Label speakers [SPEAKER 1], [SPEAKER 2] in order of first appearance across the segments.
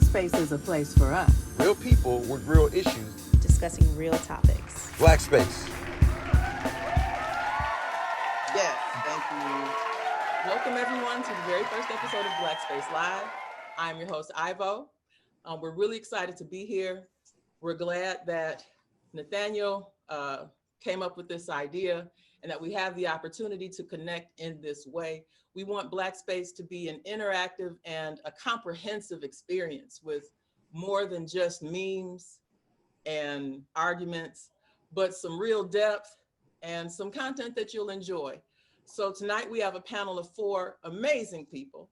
[SPEAKER 1] Space is a place for us.
[SPEAKER 2] Real people with real issues.
[SPEAKER 3] Discussing real topics.
[SPEAKER 2] Black Space.
[SPEAKER 4] Yes, thank you. Welcome everyone to the very first episode of Black Space Live. I'm your host, Ivo. We're really excited to be here. We're glad that Nathaniel came up with this idea and that we have the opportunity to connect in this way. We want Black Space to be an interactive and a comprehensive experience with more than just memes and arguments, but some real depth and some content that you'll enjoy. So tonight we have a panel of 4 amazing people,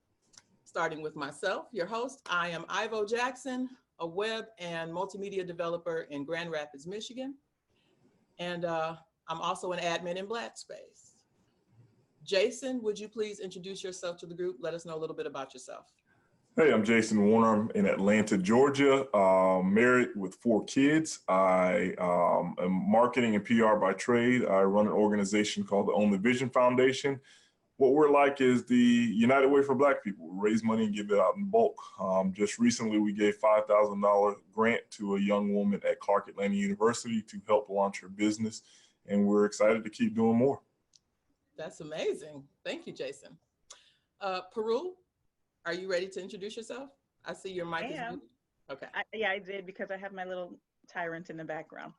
[SPEAKER 4] starting with myself, your host. I am Ivo Jackson, a web and multimedia developer in Grand Rapids, Michigan. And I'm also an admin in Black Space. Jason, would you please introduce yourself to the group? Let us know a little bit about yourself.
[SPEAKER 5] Hey, I'm Jason Warner. I'm in Atlanta, Georgia, married with 4 kids. I am marketing and PR by trade. I run an organization called the Only Vision Foundation. What we're like is the United Way for Black people. We raise money and give it out in bulk. Just recently, we gave $5,000 grant to a young woman at Clark Atlanta University to help launch her business. And we're excited to keep doing more.
[SPEAKER 4] That's amazing. Thank you, Jason. Peru, are you ready to introduce yourself? I see your mic is muted. Okay.
[SPEAKER 3] Yeah, I did because I have my little tyrant in the background.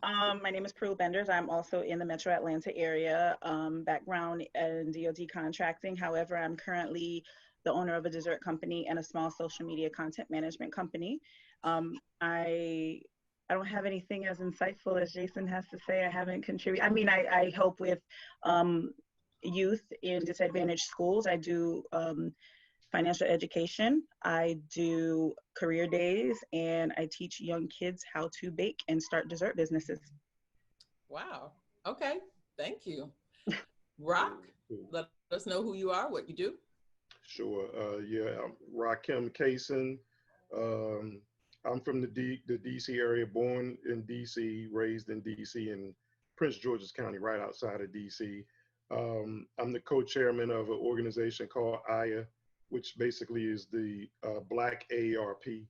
[SPEAKER 3] My name is Peru Benders. I'm also in the Metro Atlanta area, background in DoD contracting. However, I'm currently the owner of a dessert company and a small social media content management company. I don't have anything as insightful as Jason has to say. I haven't contributed. I mean, I help with youth in disadvantaged schools. I do financial education. I do career days, and I teach young kids how to bake and start dessert businesses.
[SPEAKER 4] Wow. Okay. Thank you. Rock, let us know who you are, what you do.
[SPEAKER 6] Sure. I'm Rakim Kaysen. I'm from the DC area, born in DC, raised in DC, in Prince George's County, right outside of DC. I'm the co-chairman of an organization called AYA, which basically is the Black AARP.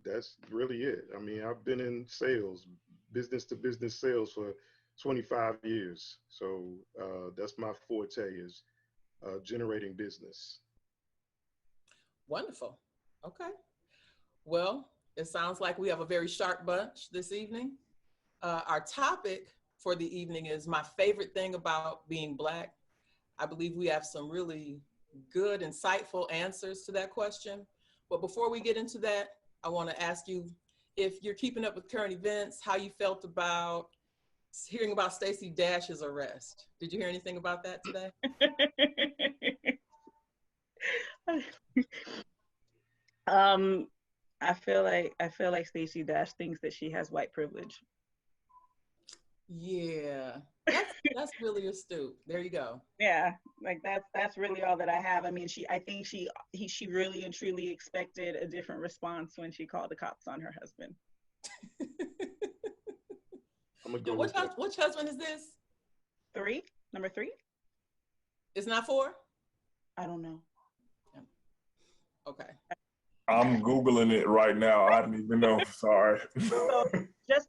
[SPEAKER 6] That's really it. I mean, I've been in sales, business to business sales for 25 years. So that's my forte, is generating business.
[SPEAKER 4] Wonderful. Okay. Well, it sounds like we have a very sharp bunch this evening. Our topic for the evening is my favorite thing about being Black. I believe we have some really good, insightful answers to that question. But before we get into that, I want to ask you if you're keeping up with current events, how you felt about hearing about Stacey Dash's arrest. Did you hear anything about that today?
[SPEAKER 3] I feel like Stacey Dash thinks that she has white privilege.
[SPEAKER 4] Yeah, that's really astute. There you go.
[SPEAKER 3] Yeah, like that's really all that I have. I mean, I think she really and truly expected a different response when she called the cops on her husband.
[SPEAKER 6] I'm gonna go
[SPEAKER 4] Which husband is this?
[SPEAKER 3] 3, number 3.
[SPEAKER 4] It's not 4?
[SPEAKER 3] I don't know.
[SPEAKER 4] Okay.
[SPEAKER 5] I'm Googling it right now. I didn't even know. Sorry.
[SPEAKER 3] So just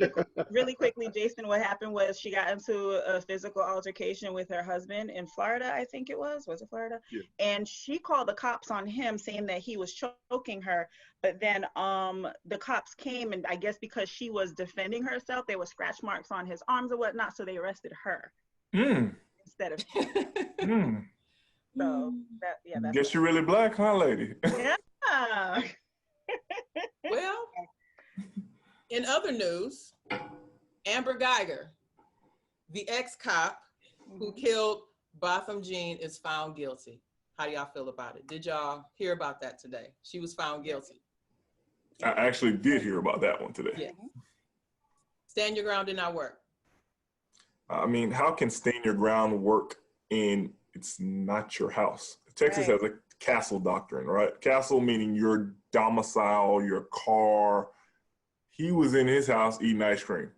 [SPEAKER 3] really quickly, Jason, what happened was she got into a physical altercation with her husband in Florida, I think it was. Was it Florida?
[SPEAKER 6] Yeah.
[SPEAKER 3] And she called the cops on him saying that he was choking her. But then the cops came, and I guess because she was defending herself, there were scratch marks on his arms or whatnot. So they arrested her instead of him. So that's
[SPEAKER 5] Guess you're really Black, huh, lady?
[SPEAKER 3] Yeah.
[SPEAKER 4] Well, in other news, Amber Geiger, the ex-cop who killed Botham Jean, is found guilty. How do y'all feel about it? Did y'all hear about that today? She was found guilty.
[SPEAKER 5] I actually did hear about that one today.
[SPEAKER 4] Yeah. Stand your ground did not work.
[SPEAKER 5] I mean, how can stand your ground work in it's not your house? Texas has a castle doctrine, right? Castle meaning your domicile, your car. He was in his house eating ice cream.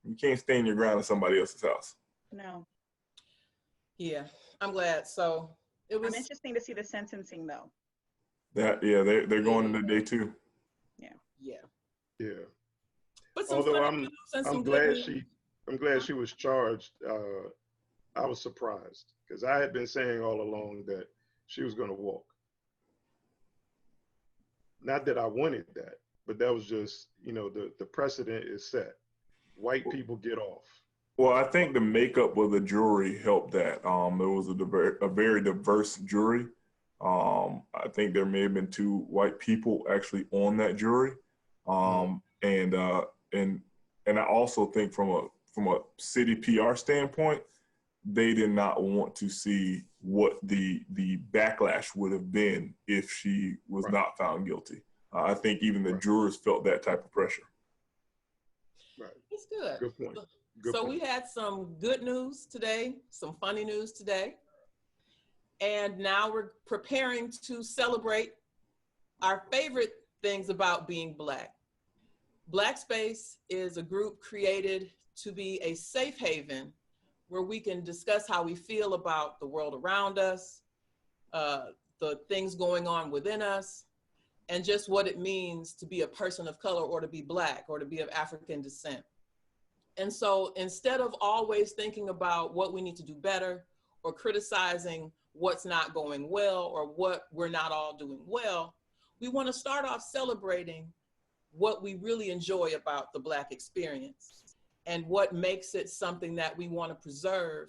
[SPEAKER 5] You can't stand your ground in somebody else's house.
[SPEAKER 3] No.
[SPEAKER 4] Yeah, I'm glad. So It
[SPEAKER 3] I'm
[SPEAKER 4] was,
[SPEAKER 3] interesting to see the sentencing though.
[SPEAKER 5] They're going into day 2.
[SPEAKER 4] yeah.
[SPEAKER 6] Yeah.
[SPEAKER 4] But some
[SPEAKER 6] Although
[SPEAKER 4] funny news and some
[SPEAKER 6] I'm
[SPEAKER 4] good
[SPEAKER 6] glad
[SPEAKER 4] news.
[SPEAKER 6] I'm glad she was charged. I was surprised because I had been saying all along that she was going to walk. Not that I wanted that, but that was just, the precedent is set. White people get off.
[SPEAKER 5] Well, I think the makeup of the jury helped that. It was a very diverse jury. I think there may have been 2 white people actually on that jury. And I also think from a city PR standpoint, they did not want to see what the backlash would have been if she was
[SPEAKER 6] Right.
[SPEAKER 5] not found guilty. I think even the jurors felt that type of pressure.
[SPEAKER 6] Right.
[SPEAKER 4] It's good.
[SPEAKER 6] Good point.
[SPEAKER 4] So we had some good news today, some funny news today. And now we're preparing to celebrate our favorite things about being Black. Black Space is a group created to be a safe haven where we can discuss how we feel about the world around us, the things going on within us, and just what it means to be a person of color or to be Black or to be of African descent. And so instead of always thinking about what we need to do better or criticizing what's not going well or what we're not all doing well, we want to start off celebrating what we really enjoy about the Black experience and what makes it something that we want to preserve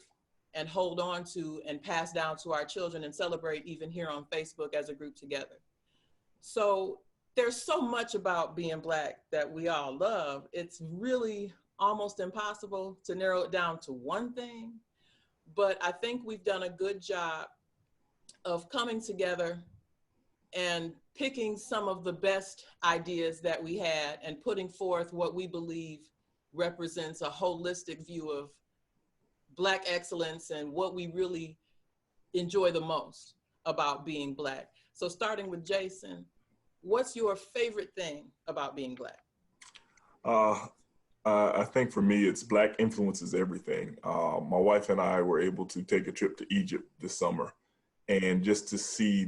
[SPEAKER 4] and hold on to and pass down to our children and celebrate even here on Facebook as a group together. So there's so much about being Black that we all love. It's really almost impossible to narrow it down to one thing, but I think we've done a good job of coming together and picking some of the best ideas that we had and putting forth what we believe represents a holistic view of Black excellence and what we really enjoy the most about being Black. So starting with Jason, what's your favorite thing about being Black?
[SPEAKER 5] I think for me, it's Black influences everything. My wife and I were able to take a trip to Egypt this summer, and just to see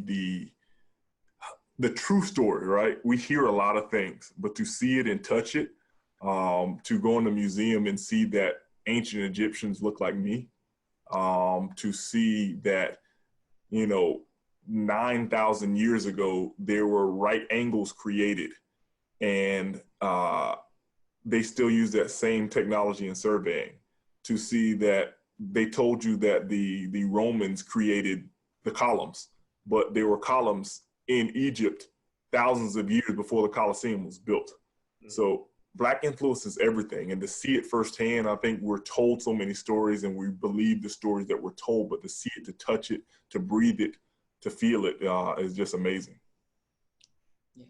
[SPEAKER 5] the true story, right? We hear a lot of things, but to see it and touch it, to go in the museum and see that ancient Egyptians look like me, to see that, 9,000 years ago, there were right angles created, and they still use that same technology in surveying, to see that they told you that the Romans created the columns, but there were columns in Egypt thousands of years before the Colosseum was built. Mm-hmm. So Black influence is everything. And to see it firsthand, I think we're told so many stories and we believe the stories that we're told, but to see it, to touch it, to breathe it, to feel it is just amazing.
[SPEAKER 4] Yes.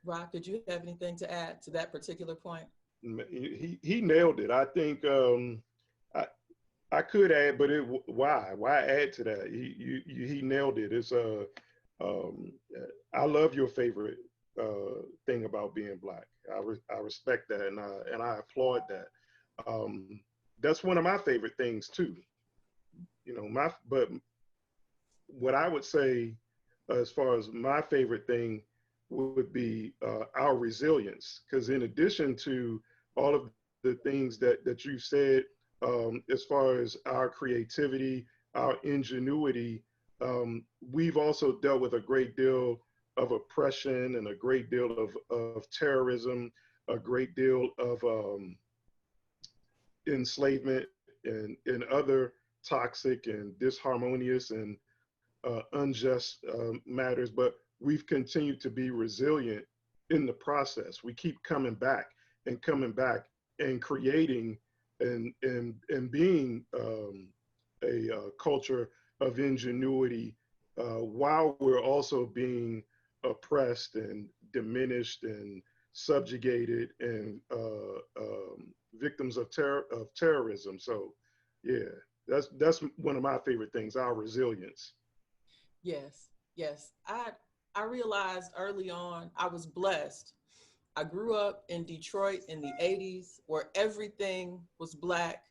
[SPEAKER 4] Rock, did you have anything to add to that particular point?
[SPEAKER 6] He nailed it. I think I could add, but why add to that? He nailed it. It's I love your favorite thing about being Black. I respect that and I applaud that. That's one of my favorite things too. But what I would say as far as my favorite thing would be our resilience, because in addition to all of the things that you said, as far as our creativity, our ingenuity, we've also dealt with a great deal of oppression and a great deal of terrorism, a great deal of enslavement and other toxic and disharmonious and unjust matters, but we've continued to be resilient in the process. We keep coming back and creating and being a culture of ingenuity while we're also being oppressed and diminished and subjugated and victims of terrorism. So yeah, that's one of my favorite things, our resilience.
[SPEAKER 4] Yes. I realized early on I was blessed. I grew up in Detroit in the 80s where everything was Black.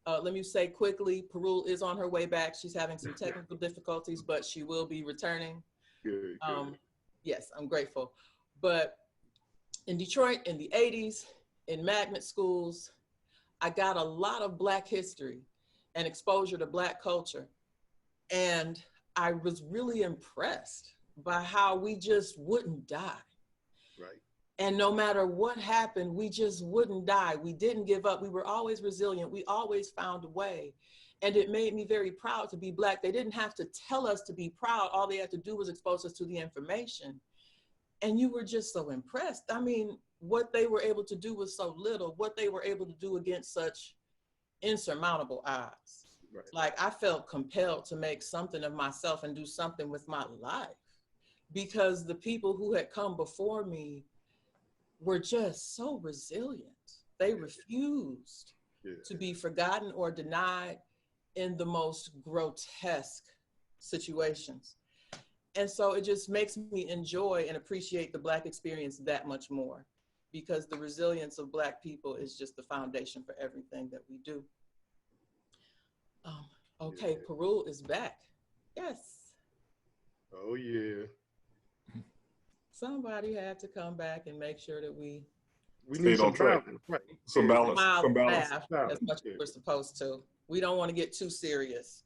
[SPEAKER 4] Let me say quickly, Perul is on her way back. She's having some technical difficulties, but she will be returning.
[SPEAKER 6] Good, good.
[SPEAKER 4] Yes, I'm grateful. But in Detroit in the 80s, in magnet schools, I got a lot of Black history and exposure to Black culture. And I was really impressed by how we just wouldn't die.
[SPEAKER 6] Right.
[SPEAKER 4] And no matter what happened, we just wouldn't die. We didn't give up. We were always resilient. We always found a way. And it made me very proud to be Black. They didn't have to tell us to be proud. All they had to do was expose us to the information. And you were just so impressed. I mean, what they were able to do was so little, what they were able to do against such insurmountable odds.
[SPEAKER 6] Right.
[SPEAKER 4] Like, I felt compelled to make something of myself and do something with my life, because the people who had come before me were just so resilient. They refused to be forgotten or denied in the most grotesque situations. And so it just makes me enjoy and appreciate the Black experience that much more, because the resilience of Black people is just the foundation for everything that we do. Okay, Perul is back. Yes.
[SPEAKER 6] Oh, yeah.
[SPEAKER 4] Somebody had to come back and make sure that we
[SPEAKER 6] need some
[SPEAKER 5] on track.
[SPEAKER 6] balance. Right.
[SPEAKER 5] Some balance. Some balance.
[SPEAKER 4] laugh as much as we're supposed to. We don't want to get too serious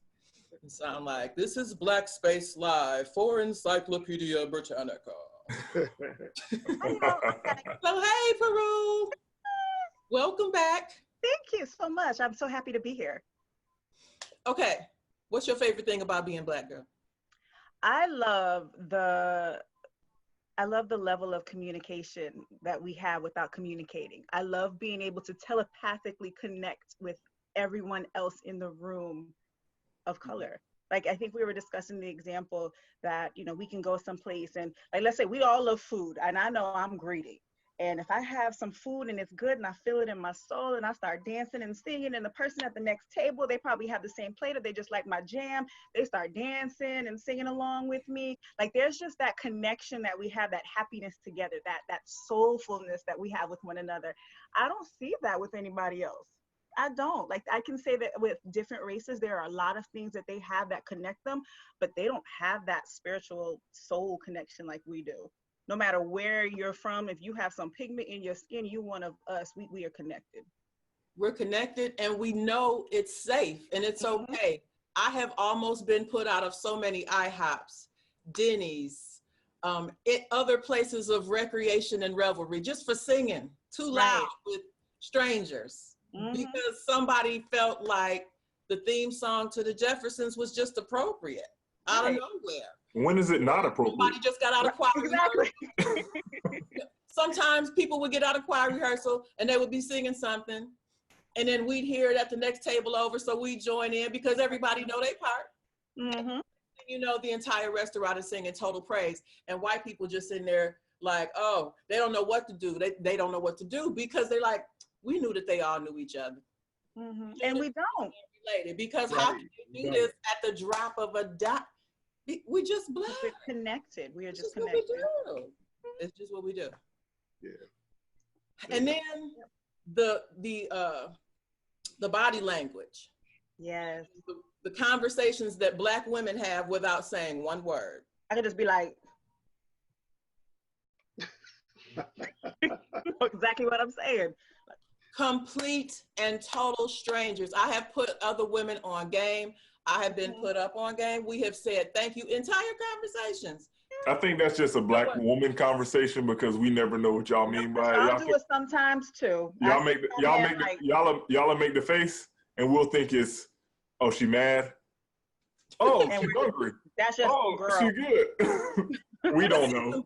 [SPEAKER 4] and sound like, this is Black Space Live for Encyclopedia Britannica. So, hey, Perul. Welcome back.
[SPEAKER 3] Thank you so much. I'm so happy to be here.
[SPEAKER 4] Okay, what's your favorite thing about being Black girl?
[SPEAKER 3] I love the level of communication that we have without communicating. I love being able to telepathically connect with everyone else in the room of color. Like, I think we were discussing the example that, you know, we can go someplace and, like, let's say we all love food, and I know I'm greedy. And if I have some food and it's good and I feel it in my soul and I start dancing and singing, and the person at the next table, they probably have the same plate or they just like my jam, they start dancing and singing along with me. Like, there's just that connection that we have, that happiness together, that soulfulness that we have with one another. I don't see that with anybody else. I don't. Like, I can say that with different races, there are a lot of things that they have that connect them, but they don't have that spiritual soul connection like we do. No matter where you're from, if you have some pigment in your skin, you one of us, we are connected.
[SPEAKER 4] We're connected, and we know it's safe and it's okay. I have almost been put out of so many IHOPs, Denny's, other places of recreation and revelry, just for singing too loud with strangers, because somebody felt like the theme song to the Jeffersons was just appropriate out of nowhere.
[SPEAKER 5] When is it not appropriate?
[SPEAKER 4] Somebody just got out of choir
[SPEAKER 3] Exactly.
[SPEAKER 4] rehearsal. Sometimes people would get out of choir rehearsal and they would be singing something, and then we'd hear it at the next table over, so we join in because everybody know their part. You know, the entire restaurant is singing total praise, and white people just sitting there like, oh, they don't know what to do. They don't know what to do, because they're like, we knew that they all knew each other.
[SPEAKER 3] And we don't.
[SPEAKER 4] Related, because how can you do this at the drop of a dot? We just Black.
[SPEAKER 3] We're connected. We are just
[SPEAKER 4] What
[SPEAKER 3] connected.
[SPEAKER 4] we do. It's just what we do.
[SPEAKER 6] Yeah.
[SPEAKER 4] And then the body language.
[SPEAKER 3] Yes.
[SPEAKER 4] The conversations that Black women have without saying one word.
[SPEAKER 3] I could just be like, exactly what I'm saying.
[SPEAKER 4] Complete and total strangers. I have put other women on game. I have been put up on game. We have said thank you, entire conversations.
[SPEAKER 5] I think that's just a Black woman conversation, because we never know what y'all mean by it.
[SPEAKER 3] I'll do it sometimes too.
[SPEAKER 5] Y'all make the face, and we'll think it's, oh, she mad. Oh, she hungry.
[SPEAKER 3] That's just girl.
[SPEAKER 5] She good. We don't know.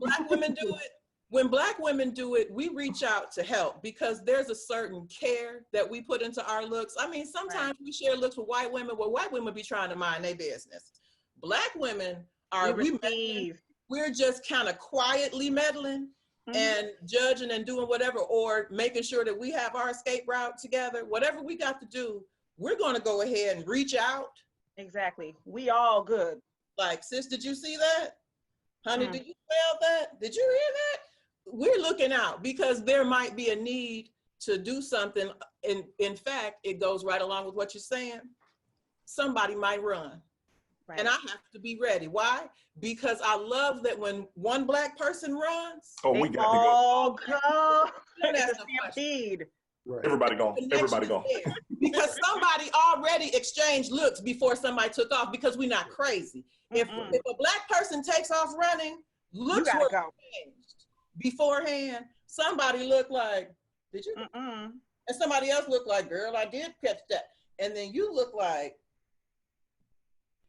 [SPEAKER 4] When Black women do it, we reach out to help, because there's a certain care that we put into our looks. I mean, sometimes we share looks with white women where white women be trying to mind their business. Black women are, we're just kind of quietly meddling and judging and doing whatever, or making sure that we have our escape route together. Whatever we got to do, we're going to go ahead and reach out.
[SPEAKER 3] Exactly. We all good.
[SPEAKER 4] Like, sis, did you see that? Honey, did you smell that? Did you hear that? We're looking out, because there might be a need to do something, in fact, it goes right along with what you're saying. Somebody might run.
[SPEAKER 3] Right.
[SPEAKER 4] And I have to be ready. Why? Because I love that when one Black person runs,
[SPEAKER 5] Oh, we got to go.
[SPEAKER 3] Go.
[SPEAKER 4] don't
[SPEAKER 3] It's
[SPEAKER 4] ask
[SPEAKER 3] a
[SPEAKER 4] no question.
[SPEAKER 3] stampede.
[SPEAKER 6] Right.
[SPEAKER 5] Everybody gone. Everybody gone.
[SPEAKER 4] There. Because somebody already exchanged looks before somebody took off, because we're not crazy. If a Black person takes off running, looks were changed beforehand. Somebody looked like, did you? And somebody else looked like, girl, I did catch that. And then you look like,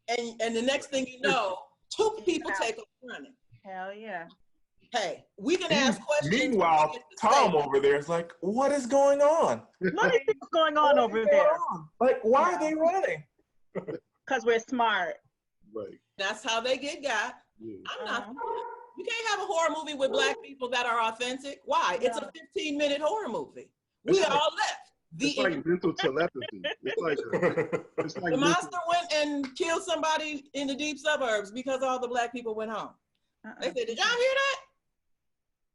[SPEAKER 4] and the next thing you know, two people take off running.
[SPEAKER 3] Hell yeah.
[SPEAKER 4] Hey, we can ask questions.
[SPEAKER 5] Meanwhile, Tom over there is like, what is going on?
[SPEAKER 3] What is going on over there?
[SPEAKER 5] Like, why are they running?
[SPEAKER 3] Because we're smart.
[SPEAKER 6] Right.
[SPEAKER 4] That's how they get got.
[SPEAKER 6] Yeah.
[SPEAKER 4] I'm not. You can't have a horror movie with Black people that are authentic. Why? It's a 15-minute horror movie. We all left.
[SPEAKER 6] It's like mental telepathy. It's like
[SPEAKER 4] the monster went and killed somebody in the deep suburbs because all the Black people went home. They said, did y'all hear that?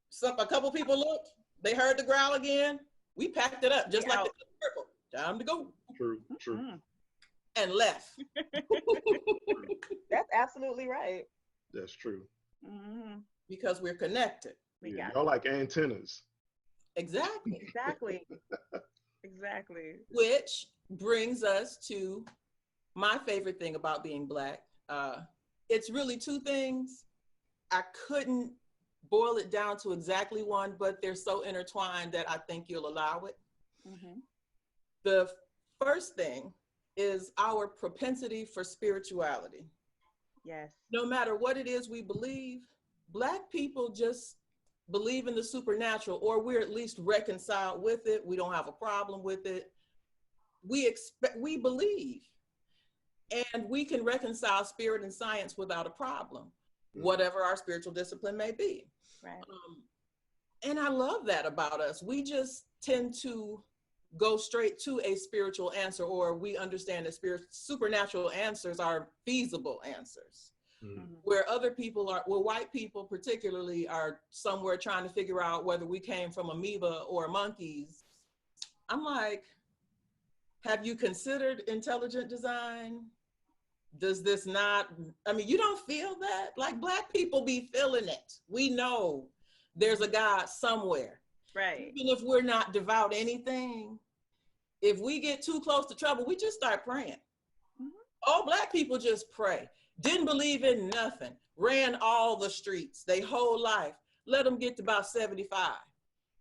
[SPEAKER 4] So a couple people looked, they heard the growl again. We packed it up, just like the purple. Time to go.
[SPEAKER 6] True.
[SPEAKER 4] And left.
[SPEAKER 3] That's absolutely right.
[SPEAKER 6] That's true.
[SPEAKER 4] Because we're connected.
[SPEAKER 6] Yeah, y'all like antennas.
[SPEAKER 4] Exactly.
[SPEAKER 3] Exactly.
[SPEAKER 4] Which brings us to my favorite thing about being Black. It's really two things. I couldn't boil it down to exactly one, but they're so intertwined that I think you'll allow it. The first thing is our propensity for spirituality.
[SPEAKER 3] Yes.
[SPEAKER 4] No matter what it is we believe, Black people just believe in the supernatural, or we're at least reconciled with it. We don't have a problem with it. We believe, and we can reconcile spirit and science without a problem, whatever our spiritual discipline may be.
[SPEAKER 3] Right.
[SPEAKER 4] And I love that about us. We just tend to go straight to a spiritual answer, or we understand that supernatural answers are feasible answers. Where other people are, well, white people particularly are somewhere trying to figure out whether we came from amoeba or monkeys. I'm like, have you considered intelligent design? Does this not, I mean, you don't feel that? Like, Black people be feeling it. We know there's a God somewhere.
[SPEAKER 3] Right.
[SPEAKER 4] Even if we're not devout anything, if we get too close to trouble, we just start praying. All Black people just pray. Didn't believe in nothing. Ran all the streets, they whole life. Let them get to about 75.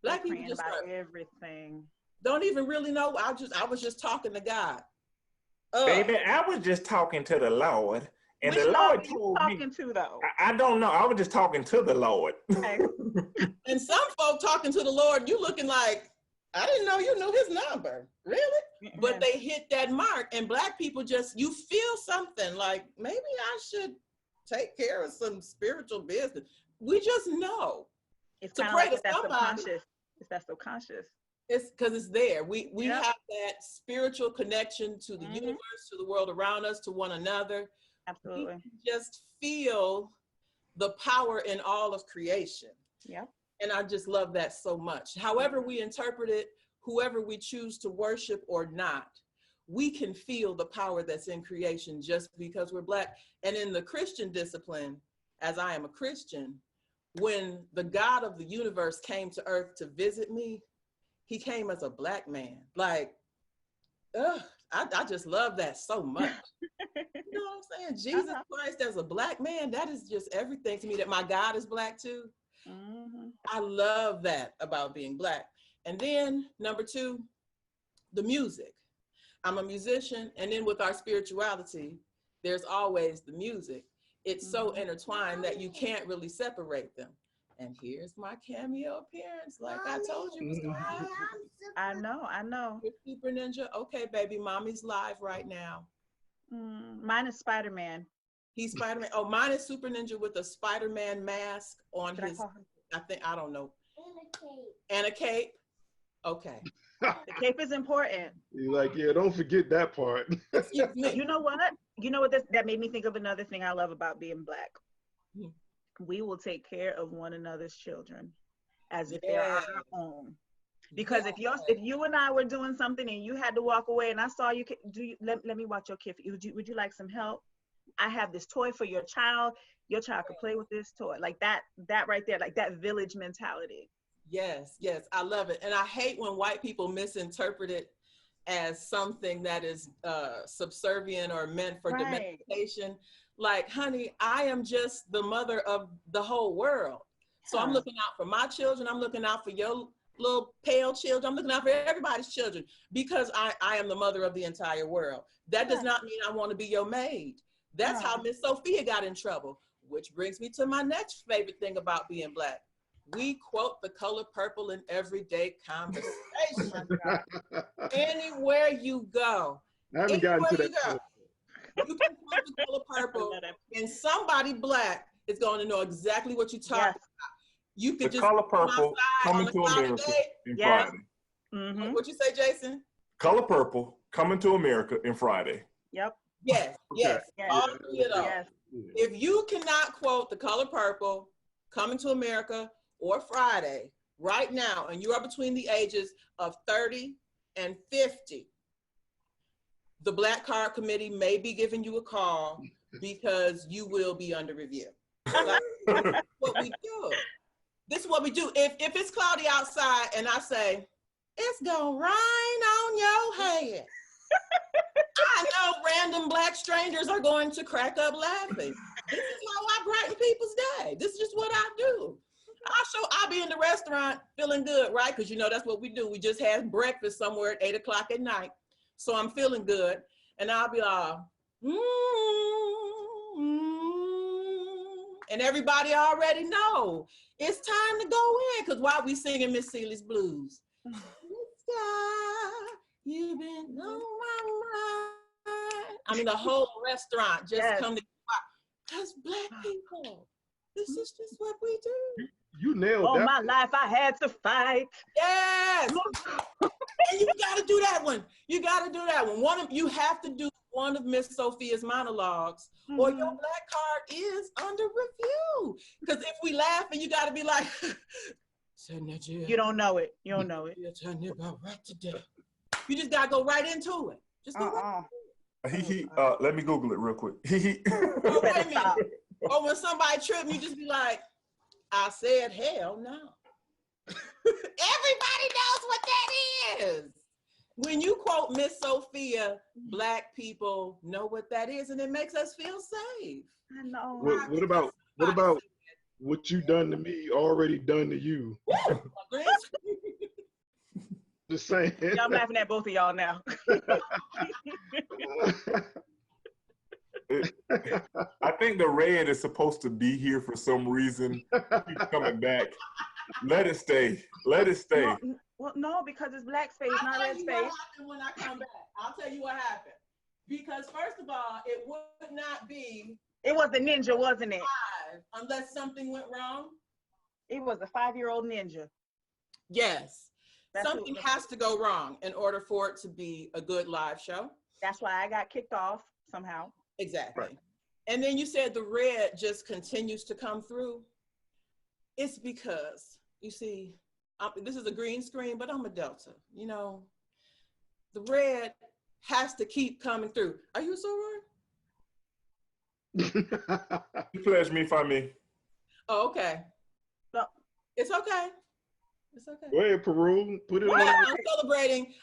[SPEAKER 4] Black people just
[SPEAKER 3] about everything.
[SPEAKER 4] Don't even really know. I was just talking to God.
[SPEAKER 1] Baby, I was just talking to the Lord. And
[SPEAKER 3] Which
[SPEAKER 1] the Lord
[SPEAKER 3] you
[SPEAKER 1] told
[SPEAKER 3] talking
[SPEAKER 1] me,
[SPEAKER 3] to though?
[SPEAKER 1] I don't know. I was just talking to the Lord.
[SPEAKER 3] Okay.
[SPEAKER 4] And some folk talking to the Lord, you looking like, I didn't know you knew his number. Really? But they hit that mark, and Black people just, you feel something like, maybe I should take care of some spiritual business. We just know.
[SPEAKER 3] It's kind of like that subconscious. It's that subconscious.
[SPEAKER 4] It's because it's there. We have that spiritual connection to the universe, to the world around us, to one another.
[SPEAKER 3] Absolutely.
[SPEAKER 4] We just feel the power in all of creation.
[SPEAKER 3] Yeah.
[SPEAKER 4] And I just love that so much. However we interpret it, whoever we choose to worship or not, we can feel the power that's in creation just because we're Black. And in the Christian discipline, as I am a Christian, when the God of the universe came to earth to visit me, he came as a Black man. Like, I just love that so much. You know what I'm saying? Jesus Christ as a Black man, that is just everything to me, that my God is Black too. I love that about being Black. And then number two, the music. I'm a musician, and then with our spirituality, there's always the music. It's so intertwined that you can't really separate them. And here's my cameo appearance, like I told you was gonna happen.
[SPEAKER 3] I know.
[SPEAKER 4] With Super Ninja. Okay, baby, mommy's live right now.
[SPEAKER 3] Mine is Spider-Man.
[SPEAKER 4] He's Spider-Man. Oh, mine is Super Ninja with a Spider-Man mask on his, I don't know. And a cape. Okay.
[SPEAKER 3] The cape is important.
[SPEAKER 6] You're like, yeah, don't forget that part.
[SPEAKER 3] You know what? That made me think of another thing I love about being Black. We will take care of one another's children as if they're our own. Because if you and I were doing something and you had to walk away and I saw you, let me watch your kid. Would you like some help? I have this toy for your child. Your child could play with this toy. Like that right there, like that village mentality.
[SPEAKER 4] Yes, I love it. And I hate when white people misinterpret it as something that is subservient or meant for domestication. Like, honey, I am just the mother of the whole world. So I'm looking out for my children. I'm looking out for your little pale children. I'm looking out for everybody's children because I am the mother of the entire world. That does not mean I want to be your maid. That's how Miss Sophia got in trouble, which brings me to my next favorite thing about being Black. We quote the color purple in everyday conversation. Anywhere you go,
[SPEAKER 6] I haven't gotten to that.
[SPEAKER 4] You can quote the color purple, and somebody Black is going to know exactly what you're talking about. You could
[SPEAKER 5] the color purple coming to America in Friday.
[SPEAKER 3] Mm-hmm.
[SPEAKER 4] What'd you say, Jason?
[SPEAKER 5] Color purple coming to America in Friday.
[SPEAKER 3] Yep.
[SPEAKER 4] Yes. All three of those.
[SPEAKER 3] Yes.
[SPEAKER 4] If you cannot quote the color purple coming to America or Friday right now, and you are between the ages of 30 and 50, the Black Card Committee may be giving you a call because you will be under review. Like, what we do. This is what we do. If it's cloudy outside and I say, it's gonna rain on your head, I know random Black strangers are going to crack up laughing. This is how I brighten people's day. This is just what I do. I'll be in the restaurant feeling good, right? Because that's what we do. We just had breakfast somewhere at 8 o'clock at night. So I'm feeling good. And I'll be and everybody already know it's time to go in. Because while we singing Miss Seeley's Blues, you've been on my mind. I mean, the whole restaurant just come to because Black people, this is just what we do.
[SPEAKER 6] You nailed that.
[SPEAKER 3] All my life I had to fight.
[SPEAKER 4] Yes. And you got to do that one. You have to do one of Miss Sophia's monologues, or your Black Card is under review. Because if we laugh, and you got to be like,
[SPEAKER 3] you don't know it. You don't know it.
[SPEAKER 4] You just got to go right into it. Just go right into it.
[SPEAKER 5] Let me Google it real quick.
[SPEAKER 4] Oh, wait a minute. Or when somebody tripped, you just be like, I said, hell no. Everybody knows what that is. When you quote Miss Sophia, Black people know what that is, and it makes us feel safe.
[SPEAKER 3] I know.
[SPEAKER 6] What about what you done to me already done to you? Just saying.
[SPEAKER 3] Yeah, I'm laughing at both of y'all now.
[SPEAKER 5] I think the red is supposed to be here for some reason. Keep coming back. Let it stay. Let it stay.
[SPEAKER 3] No, because it's Black space, not red space.
[SPEAKER 4] What happened when I come back? I'll tell you what happened. Because first of all, it would not be.
[SPEAKER 3] It was the ninja, wasn't it?
[SPEAKER 4] Unless something went wrong.
[SPEAKER 3] It was a 5-year-old ninja.
[SPEAKER 4] Yes. Something has to go wrong in order for it to be a good live show.
[SPEAKER 3] That's why I got kicked off somehow.
[SPEAKER 4] Exactly.
[SPEAKER 6] Right.
[SPEAKER 4] And then you said the red just continues to come through. It's because, you see, this is a green screen, but I'm a Delta. The red has to keep coming through. Are you a soror?
[SPEAKER 5] You pledge me, find me.
[SPEAKER 4] Oh, okay.
[SPEAKER 3] So,
[SPEAKER 4] it's okay. It's okay.
[SPEAKER 6] Go ahead, Peru. Put it on.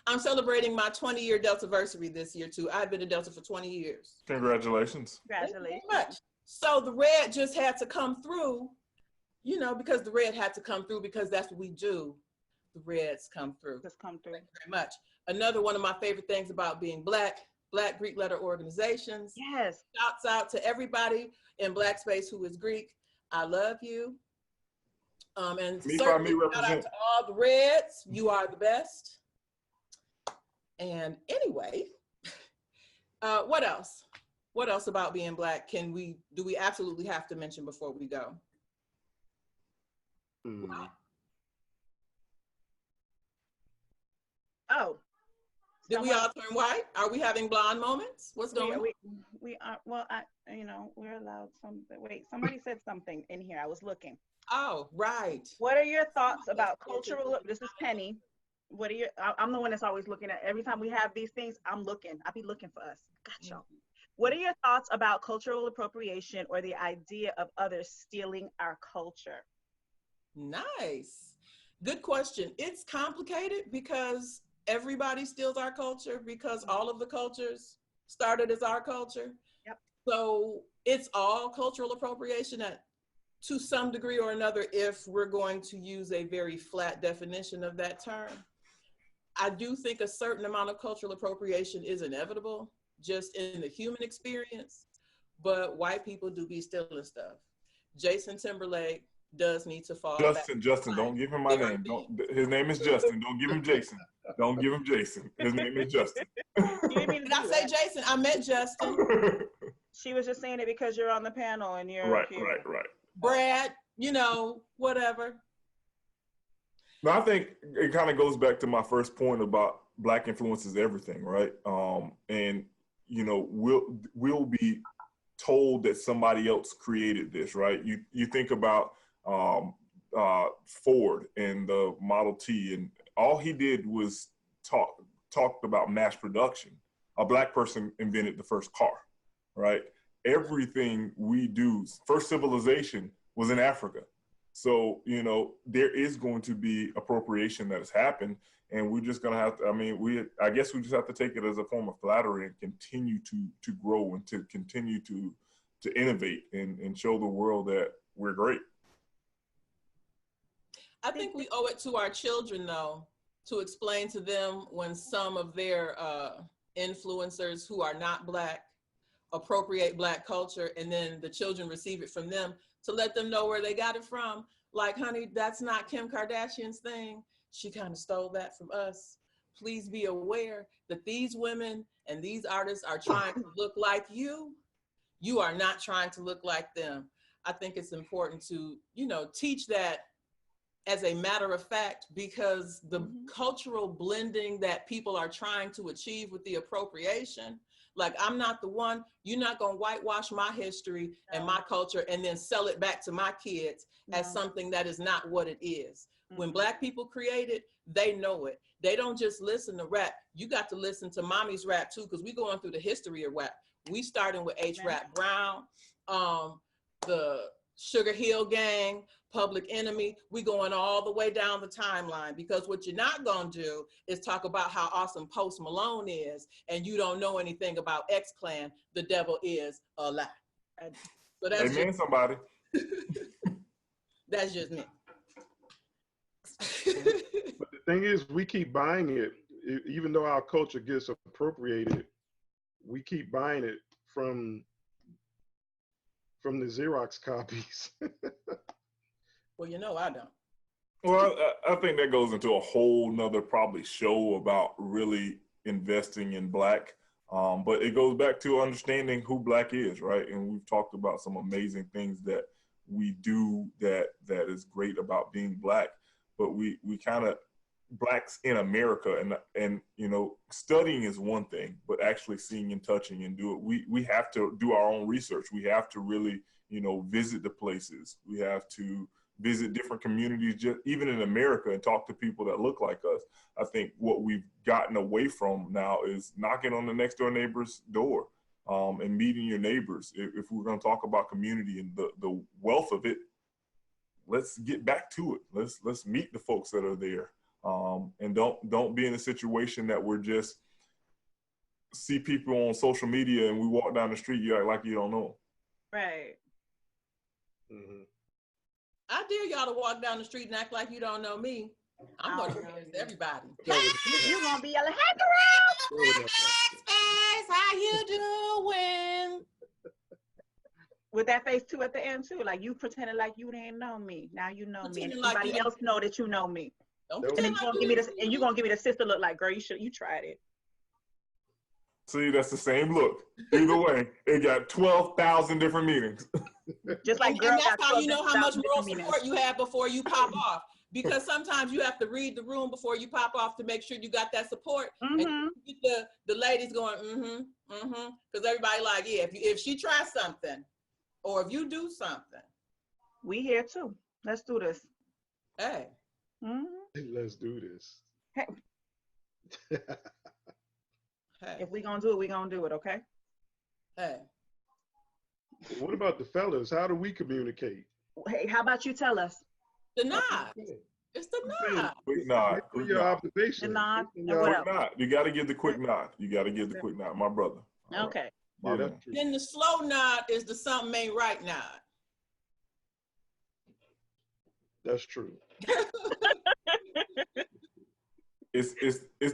[SPEAKER 4] I'm celebrating my 20-year Deltaversary this year too. I've been a Delta for 20 years.
[SPEAKER 5] Congratulations.
[SPEAKER 3] Congratulations.
[SPEAKER 4] Much. So the red just had to come through, because the red had to come through because that's what we do. The reds come through.
[SPEAKER 3] Just come through.
[SPEAKER 4] Thank you very much. Another one of my favorite things about being Black Greek letter organizations.
[SPEAKER 3] Yes.
[SPEAKER 4] Shouts out to everybody in Black space who is Greek. I love you. And certainly shout out to all the reds. You are the best. And anyway, what else? What else about being Black do we absolutely have to mention before we go?
[SPEAKER 3] Oh.
[SPEAKER 4] Did we all turn white? Are we having blonde moments? What's going on?
[SPEAKER 3] We are, well, we're allowed something. Wait, somebody said something in here. I was looking.
[SPEAKER 4] Oh, right.
[SPEAKER 3] What are your thoughts about cultural, this is Penny. What are your? I'm the one that's always looking at. Every time we have these things, I be looking for us. Gotcha. What are your thoughts about cultural appropriation or the idea of others stealing our culture?
[SPEAKER 4] Nice. Good question. It's complicated because everybody steals our culture because all of the cultures started as our culture.
[SPEAKER 3] Yep.
[SPEAKER 4] So it's all cultural appropriation to some degree or another if we're going to use a very flat definition of that term. I do think a certain amount of cultural appropriation is inevitable just in the human experience, but white people do be stealing stuff. Jason Timberlake does need to fall
[SPEAKER 5] Justin, don't give him my name. His name is Justin. Don't give him Jason. Don't give him Jason. His name is Justin.
[SPEAKER 4] Did I say Jason? I meant Justin.
[SPEAKER 3] She was just saying it because you're on the panel and you're
[SPEAKER 5] right.
[SPEAKER 4] Brad, whatever.
[SPEAKER 5] No, I think it kind of goes back to my first point about Black influence is everything, right? And we'll be told that somebody else created this, right? You think about Ford and the Model T, and all he did was talked about mass production. A Black person invented the first car, right? Everything we do, first civilization was in Africa. So, there is going to be appropriation that has happened, and we're just going to have to, I guess we just have to take it as a form of flattery and continue to grow and to continue to innovate and show the world that we're great.
[SPEAKER 4] I think we owe it to our children, though, to explain to them when some of their influencers who are not Black appropriate Black culture, and then the children receive it from them, to let them know where they got it from. Like, honey, that's not Kim Kardashian's thing. She kind of stole that from us. Please be aware that these women and these artists are trying to look like you. You are not trying to look like them. I think it's important to, teach that as a matter of fact, because the cultural blending that people are trying to achieve with the appropriation, like, I'm not the one, you're not gonna whitewash my history and my culture and then sell it back to my kids as something that is not what it is. When Black people create it, they know it. They don't just listen to rap. You got to listen to mommy's rap too, because we going through the history of rap. We starting with H. Rap Brown, the Sugar Hill Gang, Public Enemy. We going all the way down the timeline, because what you're not gonna do is talk about how awesome Post Malone is and you don't know anything about X-Clan. The devil is a lie. So that's
[SPEAKER 5] Amen, somebody.
[SPEAKER 4] That's just me.
[SPEAKER 6] But the thing is, we keep buying it, even though our culture gets appropriated. We keep buying it from the Xerox copies.
[SPEAKER 4] Well, I don't.
[SPEAKER 5] Well, I think that goes into a whole nother probably show about really investing in Black. But it goes back to understanding who Black is, right? And we've talked about some amazing things that we do that is great about being Black. But we kind of, Blacks in America, and studying is one thing, but actually seeing and touching and do it. We have to do our own research. We have to really, visit the places. We have to visit different communities, just even in America, and talk to people that look like us. I think what we've gotten away from now is knocking on the next door neighbor's door and meeting your neighbors. If we're going to talk about community and the wealth of it, let's get back to it. Let's meet the folks that are there. And don't be in a situation that we're just see people on social media and we walk down the street, you act like you don't know.
[SPEAKER 3] Right.
[SPEAKER 6] Mm-hmm.
[SPEAKER 4] I dare y'all to walk down the street and act like you don't know me. I'm going to embarrass everybody.
[SPEAKER 3] You're going to be yelling, hey, girl!
[SPEAKER 4] How you doing?
[SPEAKER 3] With that face too at the end too, like you pretending like you didn't know me. Now you know me. And
[SPEAKER 4] Pretending like
[SPEAKER 3] everybody
[SPEAKER 4] you
[SPEAKER 3] else know that you know me.
[SPEAKER 4] Don't
[SPEAKER 3] And
[SPEAKER 4] pretend
[SPEAKER 3] you're
[SPEAKER 4] like
[SPEAKER 3] gonna give me this, and you're gonna give me the sister look like, girl, you tried it.
[SPEAKER 5] See, that's the same look. Either way, it got 12,000 different meanings.
[SPEAKER 3] Just like
[SPEAKER 4] and that's how you know how much
[SPEAKER 3] 12,000
[SPEAKER 4] moral
[SPEAKER 3] different
[SPEAKER 4] support you have before you pop off. Because sometimes you have to read the room before you pop off to make sure you got that support. And you get the ladies going, because everybody like, yeah, if she tries something, or if you do something.
[SPEAKER 3] We here too. Let's do this.
[SPEAKER 4] Hey.
[SPEAKER 6] Let's do this.
[SPEAKER 3] Hey,
[SPEAKER 4] Hey,
[SPEAKER 3] if we gonna do it, we gonna do it, okay?
[SPEAKER 4] hey.
[SPEAKER 6] What about the fellas? How do we communicate?
[SPEAKER 3] Hey, how about you tell us?
[SPEAKER 4] The nod. It's the nod.
[SPEAKER 5] Quick nod.
[SPEAKER 6] Based on
[SPEAKER 5] Quick
[SPEAKER 6] your
[SPEAKER 5] nod.
[SPEAKER 6] observation.
[SPEAKER 3] The nod,
[SPEAKER 6] based on
[SPEAKER 3] and
[SPEAKER 6] your
[SPEAKER 3] what
[SPEAKER 5] Quick
[SPEAKER 3] else?
[SPEAKER 5] nod. You got to give the quick nod. You got to give the quick nod. My brother.
[SPEAKER 3] Okay.
[SPEAKER 5] My
[SPEAKER 6] Yeah,
[SPEAKER 5] man.
[SPEAKER 6] that's true.
[SPEAKER 4] Then the slow nod is the something ain't right nod.
[SPEAKER 6] That's true.
[SPEAKER 5] It's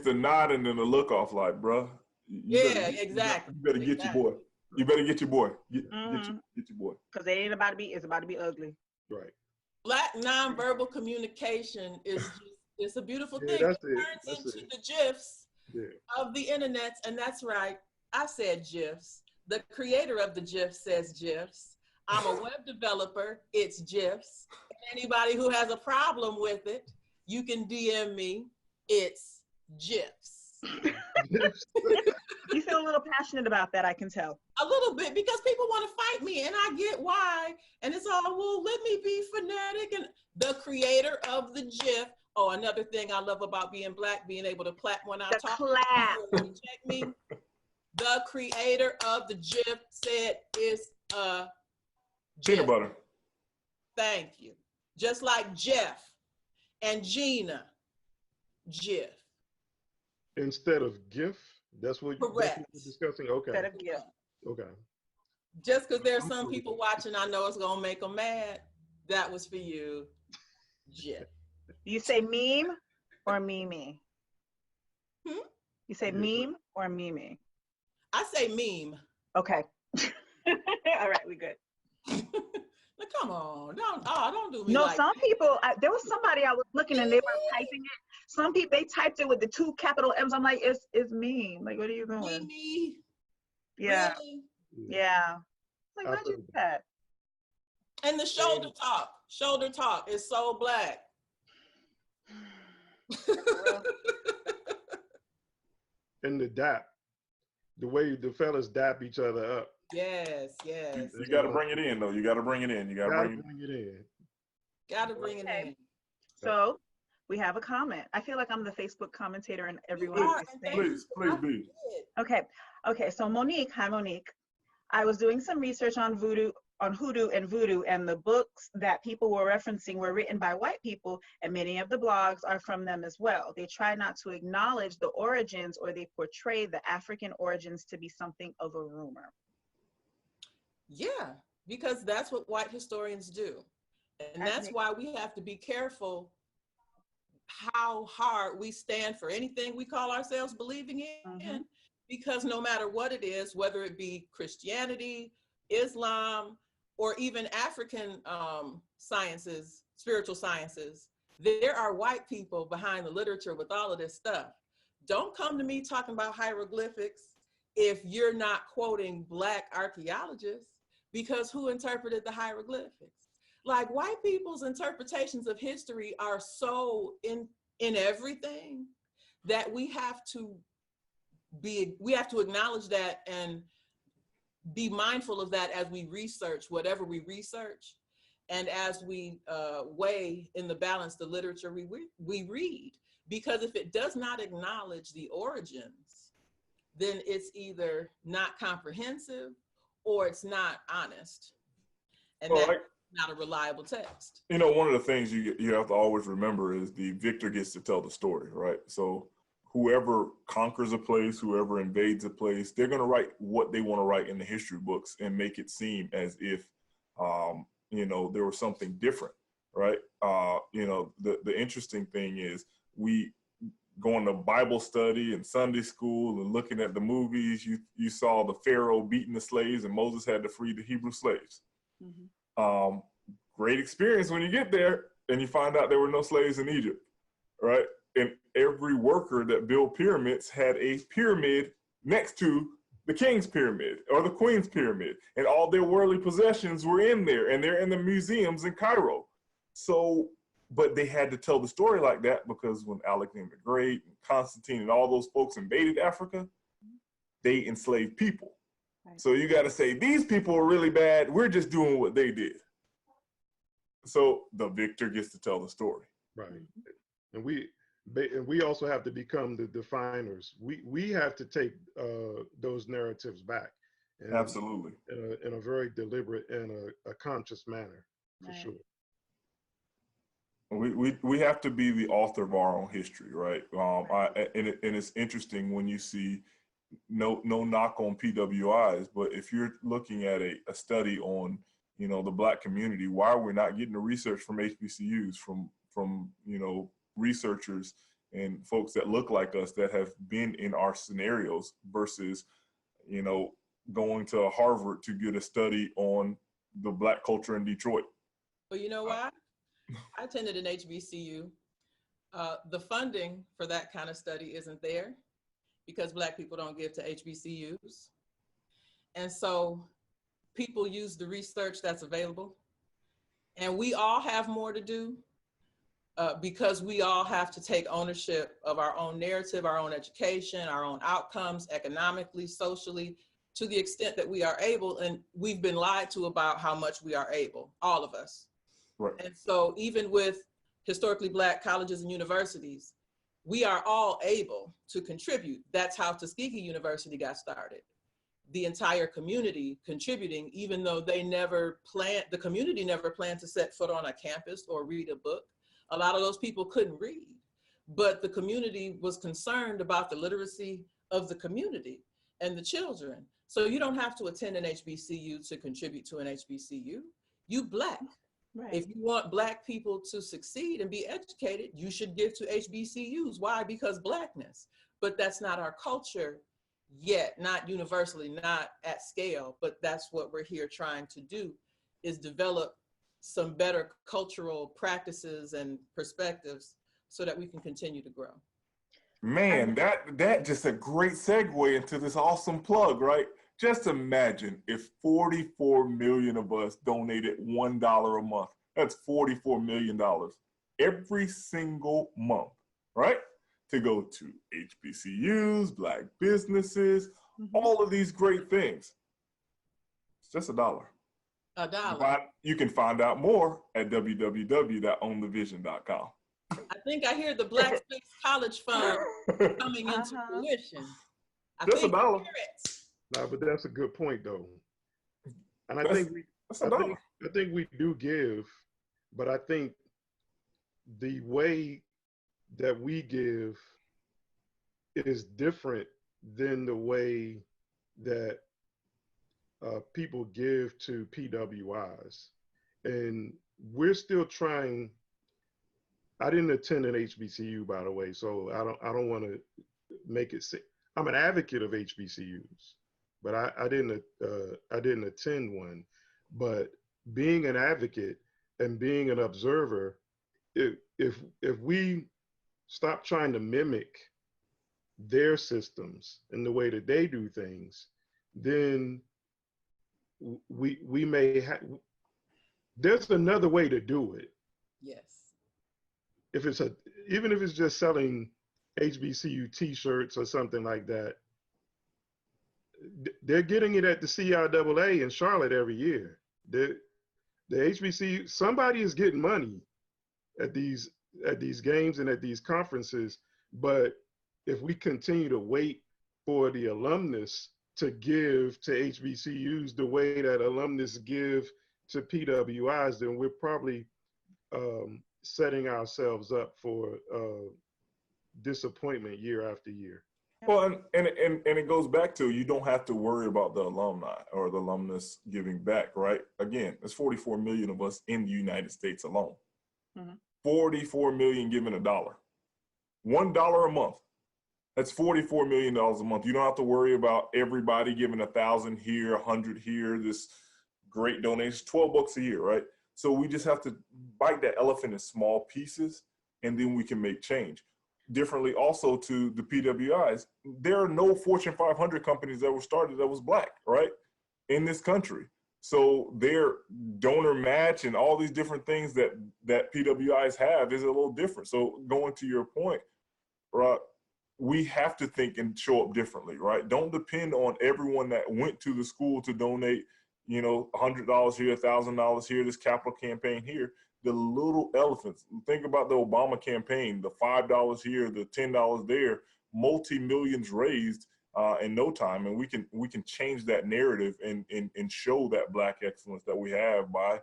[SPEAKER 5] the nod and then the look off, like, bruh.
[SPEAKER 4] Yeah, exactly.
[SPEAKER 5] You better get
[SPEAKER 4] Exactly.
[SPEAKER 5] your boy. You better get your boy. Get
[SPEAKER 3] Mhm.
[SPEAKER 5] your boy.
[SPEAKER 3] Cause it ain't about to be. It's about to be ugly.
[SPEAKER 6] Right.
[SPEAKER 4] Black nonverbal communication is just, it's a beautiful
[SPEAKER 6] Yeah,
[SPEAKER 4] thing.
[SPEAKER 6] that's
[SPEAKER 4] It
[SPEAKER 6] it.
[SPEAKER 4] turns
[SPEAKER 6] That's
[SPEAKER 4] into
[SPEAKER 6] it.
[SPEAKER 4] the GIFs
[SPEAKER 6] Yeah.
[SPEAKER 4] of the internet, and that's right. I said GIFs. The creator of the GIF says GIFs. I'm a web developer. It's GIFs. Anybody who has a problem with it, you can DM me. It's GIFs.
[SPEAKER 3] You feel a little passionate about that, I can tell.
[SPEAKER 4] A little bit, because people want to fight me, and I get why. And it's all, well, let me be phonetic. And the creator of the GIF. Oh, another thing I love about being Black, being able to clap when I
[SPEAKER 3] The
[SPEAKER 4] talk.
[SPEAKER 3] clap.
[SPEAKER 4] Check me. The creator of the GIF said it's a
[SPEAKER 5] Peanut
[SPEAKER 4] GIF.
[SPEAKER 5] butter.
[SPEAKER 4] Thank you. Just like Jeff and Gina, GIF.
[SPEAKER 6] Instead of GIF, that's what
[SPEAKER 4] Correct.
[SPEAKER 6] we're discussing. Okay.
[SPEAKER 3] Instead of gift.
[SPEAKER 6] Okay.
[SPEAKER 4] Just because there's some people watching, I know it's gonna make them mad. That was for you, GIF.
[SPEAKER 3] You say meme or meme?
[SPEAKER 4] Hmm?
[SPEAKER 3] You say meme or meme?
[SPEAKER 4] I say meme.
[SPEAKER 3] Okay. All right, we good.
[SPEAKER 4] Now, come on, don't do me
[SPEAKER 3] No,
[SPEAKER 4] like
[SPEAKER 3] some
[SPEAKER 4] that.
[SPEAKER 3] people, there was somebody I was looking and they were typing it. Some people, they typed it with the 2 capital M's. I'm like, it's meme. Like, what are you doing?
[SPEAKER 4] Me,
[SPEAKER 3] Yeah.
[SPEAKER 4] really?
[SPEAKER 3] Yeah. Like,
[SPEAKER 6] I
[SPEAKER 3] why'd you
[SPEAKER 6] feel
[SPEAKER 3] do that?
[SPEAKER 4] And the shoulder talk is so Black.
[SPEAKER 6] And the dap, the way the fellas dap each other up.
[SPEAKER 4] Yes.
[SPEAKER 5] You got to bring it in, though. You got to bring it in. You got to
[SPEAKER 6] Gotta
[SPEAKER 5] bring it
[SPEAKER 6] bring it in.
[SPEAKER 4] Gotta bring it
[SPEAKER 3] Okay.
[SPEAKER 4] in.
[SPEAKER 3] So we have a comment. I feel like I'm the Facebook commentator and everyone
[SPEAKER 4] are,
[SPEAKER 3] is
[SPEAKER 4] and
[SPEAKER 3] saying.
[SPEAKER 4] thank
[SPEAKER 5] Please be.
[SPEAKER 3] Okay. So Monique, hi Monique. I was doing some research on hoodoo and voodoo, and the books that people were referencing were written by white people, and many of the blogs are from them as well. They try not to acknowledge the origins, or they portray the African origins to be something of a rumor.
[SPEAKER 4] Yeah, because that's what white historians do. And that's why we have to be careful how hard we stand for anything we call ourselves believing in, because no matter what it is, whether it be Christianity, Islam, or even African sciences, spiritual sciences, there are white people behind the literature with all of this stuff. Don't come to me talking about hieroglyphics if you're not quoting Black archaeologists, because who interpreted the hieroglyphics? Like, white people's interpretations of history are so in everything that we have to acknowledge that and be mindful of that as we research whatever we research, and as we weigh in the balance the literature we read. Because if it does not acknowledge the origins, then it's either not comprehensive or it's not honest, and that's not a reliable text.
[SPEAKER 5] You know, one of the things you have to always remember is the victor gets to tell the story, right? So whoever conquers a place, whoever invades a place, they're going to write what they want to write in the history books and make it seem as if, you know, there was something different, right? You know, the interesting thing is we going to Bible study and Sunday school and looking at the movies, you saw the Pharaoh beating the slaves and Moses had to free the Hebrew slaves. Great experience when you get there and you find out there were no slaves in Egypt, right? And every worker that built pyramids had a pyramid next to the king's pyramid or the queen's pyramid, and all their worldly possessions were in there, and they're in the museums in Cairo. So, but they had to tell the story like that because when Alexander the Great and Constantine and all those folks invaded Africa, they enslaved people. Right. So you got to say, these people are really bad. We're just doing what they did. So the victor gets to tell the story.
[SPEAKER 6] Right. And and we also have to become the definers. We have to take those narratives back. And
[SPEAKER 5] Absolutely.
[SPEAKER 6] in a very deliberate and a conscious manner, for
[SPEAKER 3] Right.
[SPEAKER 6] sure.
[SPEAKER 5] We have to be the author of our own history, right? And it's interesting when you see no knock on PWIs, but if you're looking at a study on, you know, the Black community, why are we not getting the research from HBCUs, from you know, researchers and folks that look like us that have been in our scenarios versus, you know, going to Harvard to get a study on the Black culture in Detroit?
[SPEAKER 4] Well, you know why? I attended an HBCU. The funding for that kind of study isn't there because Black people don't give to HBCUs. And so people use the research that's available. And we all have more to do because we all have to take ownership of our own narrative, our own education, our own outcomes, economically, socially, to the extent that we are able. And we've been lied to about how much we are able, all of us.
[SPEAKER 5] Right.
[SPEAKER 4] And so even with historically Black colleges and universities, we are all able to contribute. That's how Tuskegee University got started. The entire community contributing, even though they never planned, the community never planned to set foot on a campus or read a book. A lot of those people couldn't read, but the community was concerned about the literacy of the community and the children. So you don't have to attend an HBCU to contribute to an HBCU. You Black.
[SPEAKER 3] Right.
[SPEAKER 4] If you want Black people to succeed and be educated, you should give to HBCUs. Why? Because Blackness. But that's not our culture yet, not universally, not at scale, but that's what we're here trying to do, is develop some better cultural practices and perspectives so that we can continue to grow.
[SPEAKER 5] Man, that just a great segue into this awesome plug, right? Just imagine if 44 million of us donated $1 a month. That's $44 million every single month, right? To go to HBCUs, Black businesses, all of these great things. It's just $1.
[SPEAKER 4] $1.
[SPEAKER 5] You can find out more at www.ownthevision.com.
[SPEAKER 4] I think I hear the Black Space College Fund coming into fruition.
[SPEAKER 5] Just $1.
[SPEAKER 6] No, but that's a good point, though. And I think we do give, but I think the way that we give is different than the way that people give to PWIs. And we're still trying. I didn't attend an HBCU, by the way, so I don't want to make it say I'm an advocate of HBCUs, but I didn't attend one. But being an advocate and being an observer, if we stop trying to mimic their systems and the way that they do things, then we may have. There's another way to do it.
[SPEAKER 4] Yes.
[SPEAKER 6] Even if it's just selling HBCU T-shirts or something like that, they're getting it at the CIAA in Charlotte every year. The HBCU, somebody is getting money at these games and at these conferences. But if we continue to wait for the alumnus to give to HBCUs the way that alumnus give to PWIs, then we're probably setting ourselves up for disappointment year after year.
[SPEAKER 5] Well, and it goes back to, you don't have to worry about the alumni or the alumnus giving back, right? Again, there's 44 million of us in the United States alone. 44 million giving $1. $1 a month. That's $44 million a month. You don't have to worry about everybody giving 1,000 here, 100 here, this great donation, $12 a year, right? So we just have to bite that elephant in small pieces, and then we can make change. Differently also to the PWIs, there are no Fortune 500 companies that were started that was Black, right, in this country. So their donor match and all these different things that PWIs have is a little different. So going to your point, right, we have to think and show up differently, right? Don't depend on everyone that went to the school to donate, $100 here, $1,000 here, this capital campaign here. the little elephants. Think about the Obama campaign, the $5 here, the $10 there, multi-millions raised in no time. And we can change that narrative and show that Black excellence that we have by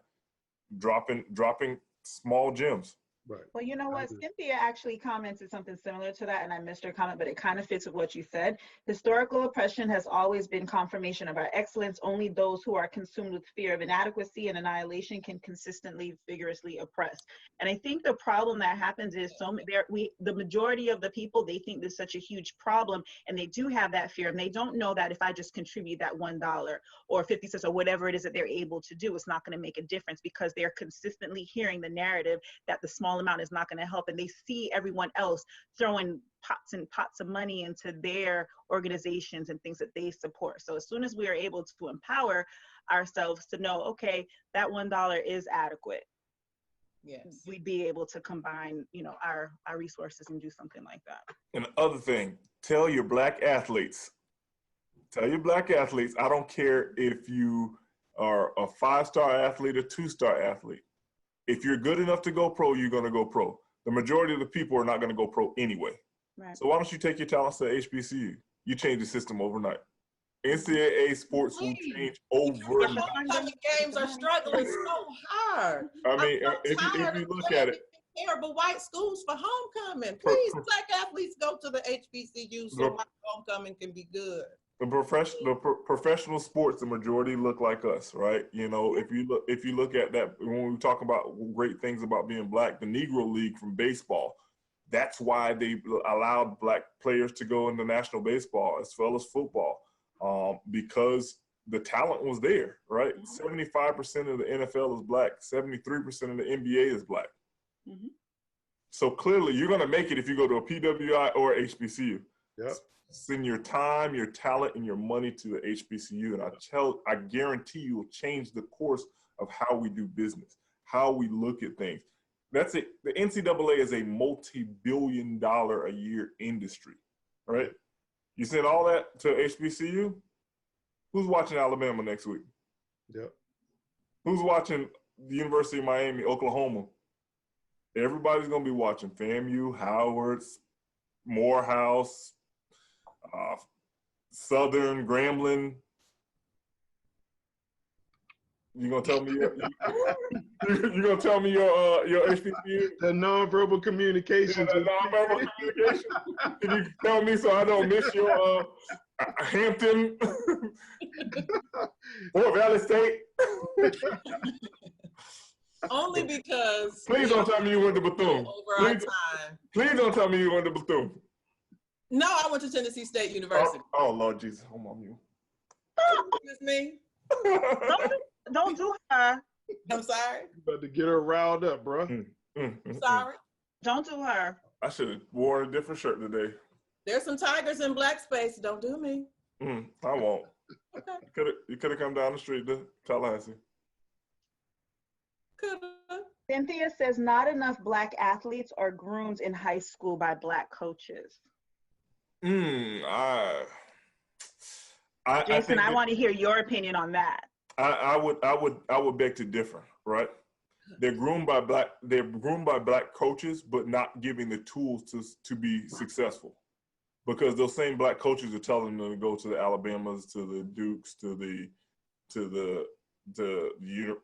[SPEAKER 5] dropping small gems.
[SPEAKER 6] Right.
[SPEAKER 3] Well, you know what? Cynthia actually commented something similar to that, and I missed her comment, but it kind of fits with what you said. Historical oppression has always been confirmation of our excellence. Only those who are consumed with fear of inadequacy and annihilation can consistently, vigorously oppress. And I think the problem that happens is the majority of the people, they think there's such a huge problem, and they do have that fear, and they don't know that if I just contribute that $1 or 50 cents or whatever it is that they're able to do, it's not going to make a difference, because they're consistently hearing the narrative that the small amount is not going to help, and they see everyone else throwing pots and pots of money into their organizations and things that they support. So as soon as we are able to empower ourselves to know, okay, that $1 is adequate,
[SPEAKER 4] Yes.
[SPEAKER 3] we'd be able to combine, our resources and do something like that.
[SPEAKER 5] And the other thing, tell your Black athletes, I don't care if you are a 5-star athlete or 2-star athlete. If you're good enough to go pro, you're going to go pro. The majority of the people are not going to go pro anyway.
[SPEAKER 3] Right.
[SPEAKER 5] So why don't you take your talents to HBCU? You change the system overnight. NCAA sports will change overnight.
[SPEAKER 4] Homecoming games are struggling so hard.
[SPEAKER 5] I mean,
[SPEAKER 4] I'm so
[SPEAKER 5] if
[SPEAKER 4] tired
[SPEAKER 5] you
[SPEAKER 4] of
[SPEAKER 5] look
[SPEAKER 4] playing
[SPEAKER 5] at it,
[SPEAKER 4] terrible white schools for homecoming. Please, Black athletes, go to the HBCU so my homecoming can be good.
[SPEAKER 5] the professional sports, the majority look like us, right? If you look at that, when we talk about great things about being Black, the Negro League from baseball, that's why they allowed Black players to go into national baseball as well as football, because the talent was there, right? 75% of the NFL is Black, 73% of the NBA is Black.
[SPEAKER 3] Mm-hmm.
[SPEAKER 5] So clearly, you're going to make it if you go to a PWI or HBCU.
[SPEAKER 6] Yep.
[SPEAKER 5] Send your time, your talent, and your money to the HBCU, and I guarantee you will change the course of how we do business, how we look at things. That's it. The NCAA is a multi-billion-dollar a year industry, right? You send all that to HBCU. Who's watching Alabama next week?
[SPEAKER 6] Yep.
[SPEAKER 5] Who's watching the University of Miami, Oklahoma? Everybody's gonna be watching FAMU, Howard, Morehouse, Southern, Grambling. You gonna tell me you gonna tell me your HBCU?
[SPEAKER 6] The nonverbal communication.
[SPEAKER 5] Yeah, nonverbal communication. Can you tell me so I don't miss your Hampton or Valley State?
[SPEAKER 4] Only because.
[SPEAKER 5] Please don't tell me you went to Bethune.
[SPEAKER 4] Over our time.
[SPEAKER 5] Please don't tell me you went to Bethune.
[SPEAKER 4] No, I went to Tennessee State University.
[SPEAKER 5] Oh Lord Jesus, hold on you.
[SPEAKER 4] Excuse me.
[SPEAKER 3] Don't do her.
[SPEAKER 4] I'm sorry.
[SPEAKER 6] You about to get her riled up, bro.
[SPEAKER 4] Sorry.
[SPEAKER 3] Don't do her.
[SPEAKER 5] I should have worn a different shirt today.
[SPEAKER 4] There's some tigers in Black space. Don't do me.
[SPEAKER 5] I won't.
[SPEAKER 4] Okay.
[SPEAKER 5] You could have come down the street to Tallahassee.
[SPEAKER 4] Coulda.
[SPEAKER 3] Cynthia says not enough Black athletes are groomed in high school by Black coaches. Jason,
[SPEAKER 5] think
[SPEAKER 3] I want to hear your opinion on that.
[SPEAKER 5] I would beg to differ, right? They're groomed by Black coaches, but not giving the tools to be successful. Because those same Black coaches are telling them to go to the Alabamas, to the Dukes, to the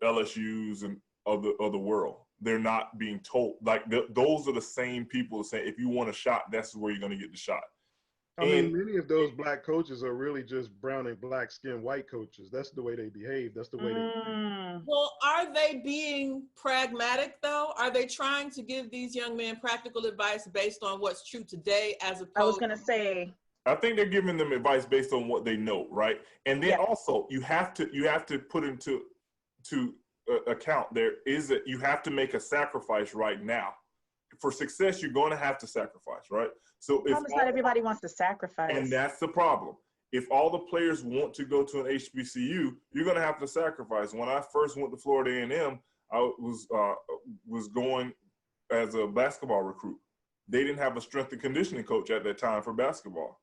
[SPEAKER 5] LSUs and of the world. They're not being told, like those are the same people saying, if you want a shot, that's where you're going to get the shot.
[SPEAKER 6] I mean, many of those Black coaches are really just brown and black skinned white coaches. That's the way they behave. That's the way they.
[SPEAKER 4] Well, are they being pragmatic though? Are they trying to give these young men practical advice based on what's true today, as opposed?
[SPEAKER 3] I was gonna say.
[SPEAKER 5] I think they're giving them advice based on what they know, right? And then also you have to put into account you have to make a sacrifice right now. For success, you're going to have to sacrifice, right? So if
[SPEAKER 3] not everybody wants to sacrifice,
[SPEAKER 5] and that's the problem. If all the players want to go to an HBCU, you're going to have to sacrifice. When I first went to Florida A&M, I was going as a basketball recruit. They didn't have a strength and conditioning coach at that time for basketball,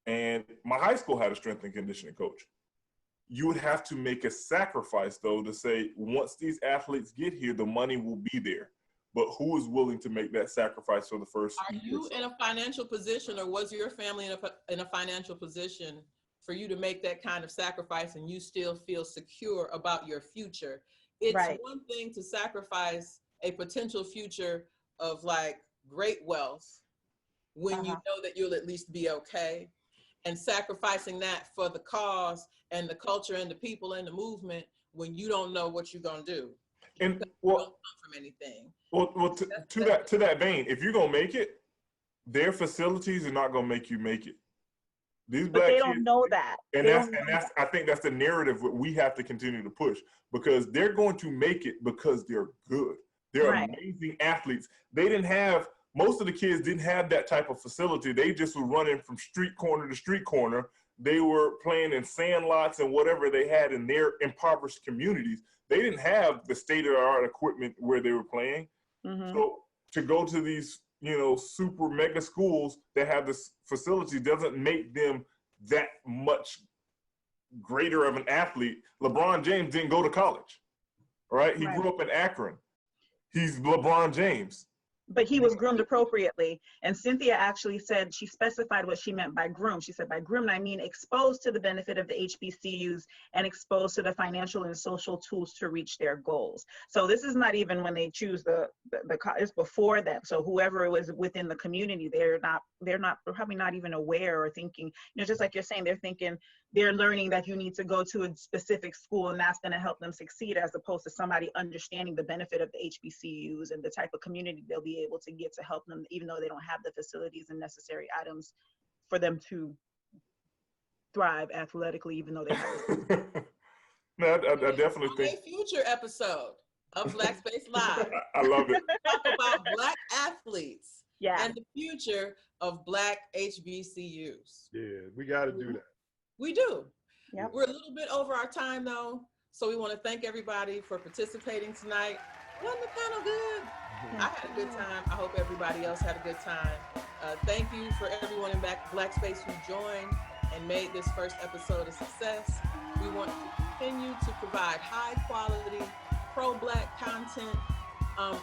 [SPEAKER 5] and my high school had a strength and conditioning coach. you would have to make a sacrifice, though, to say once these athletes get here, the money will be there. But who is willing to make that sacrifice for the first?
[SPEAKER 4] Are you in a financial position, or was your family in a financial position for you to make that kind of sacrifice and you still feel secure about your future? It's
[SPEAKER 3] Right.
[SPEAKER 4] one thing to sacrifice a potential future of like great wealth when you know that you'll at least be okay, and sacrificing that for the cause and the culture and the people and the movement when you don't know what you're going to do.
[SPEAKER 5] And
[SPEAKER 4] You
[SPEAKER 5] well,
[SPEAKER 4] don't come from anything.
[SPEAKER 5] well, to that vein, if you're gonna make it, their facilities are not gonna make you make it. These
[SPEAKER 3] But
[SPEAKER 5] black
[SPEAKER 3] they
[SPEAKER 5] kids,
[SPEAKER 3] don't know that.
[SPEAKER 5] and
[SPEAKER 3] They
[SPEAKER 5] that's
[SPEAKER 3] don't know
[SPEAKER 5] and that's I think that's the narrative that we have to continue to push, because they're going to make it because they're good. They're
[SPEAKER 3] Right.
[SPEAKER 5] amazing athletes. Most of the kids didn't have that type of facility. They just were running from street corner to street corner. They were playing in sand lots and whatever they had in their impoverished communities. They didn't have the state-of-the-art equipment where they were playing.
[SPEAKER 3] Mhm.
[SPEAKER 5] So to go to these, super mega schools that have this facility doesn't make them that much greater of an athlete. LeBron James didn't go to college, right? He
[SPEAKER 3] Right.
[SPEAKER 5] grew up in Akron. He's LeBron James.
[SPEAKER 3] But he was groomed appropriately. And Cynthia actually said, she specified what she meant by groom. She said, by groomed, I mean exposed to the benefit of the HBCUs and exposed to the financial and social tools to reach their goals. So this is not even when they choose it's before that. So whoever was within the community, they're probably not even aware or thinking, just like you're saying, they're learning that you need to go to a specific school and that's going to help them succeed, as opposed to somebody understanding the benefit of the HBCUs and the type of community they'll be able to get to help them, even though they don't have the facilities and necessary items for them to thrive athletically, even though they have.
[SPEAKER 5] No, I definitely
[SPEAKER 4] On
[SPEAKER 5] think.
[SPEAKER 4] a future episode of Black Space Live,
[SPEAKER 5] I love it.
[SPEAKER 4] talk about Black athletes
[SPEAKER 3] Yeah.
[SPEAKER 4] and the future of Black HBCUs.
[SPEAKER 6] Yeah, we got to do that.
[SPEAKER 4] We do.
[SPEAKER 3] Yep.
[SPEAKER 4] We're a little bit over our time though, so we want to thank everybody for participating tonight. Wasn't the panel good? I had a good time. I hope everybody else had a good time. Thank you for everyone in Black Space who joined and made this first episode a success. We want to continue to provide high quality, pro-Black content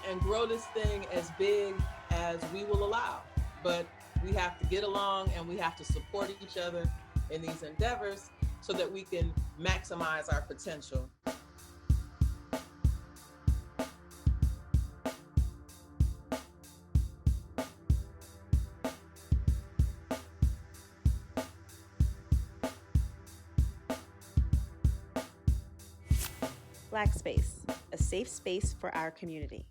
[SPEAKER 4] and grow this thing as big as we will allow. But we have to get along and we have to support each other in these endeavors so that we can maximize our potential.
[SPEAKER 7] Black Space, a safe space for our community.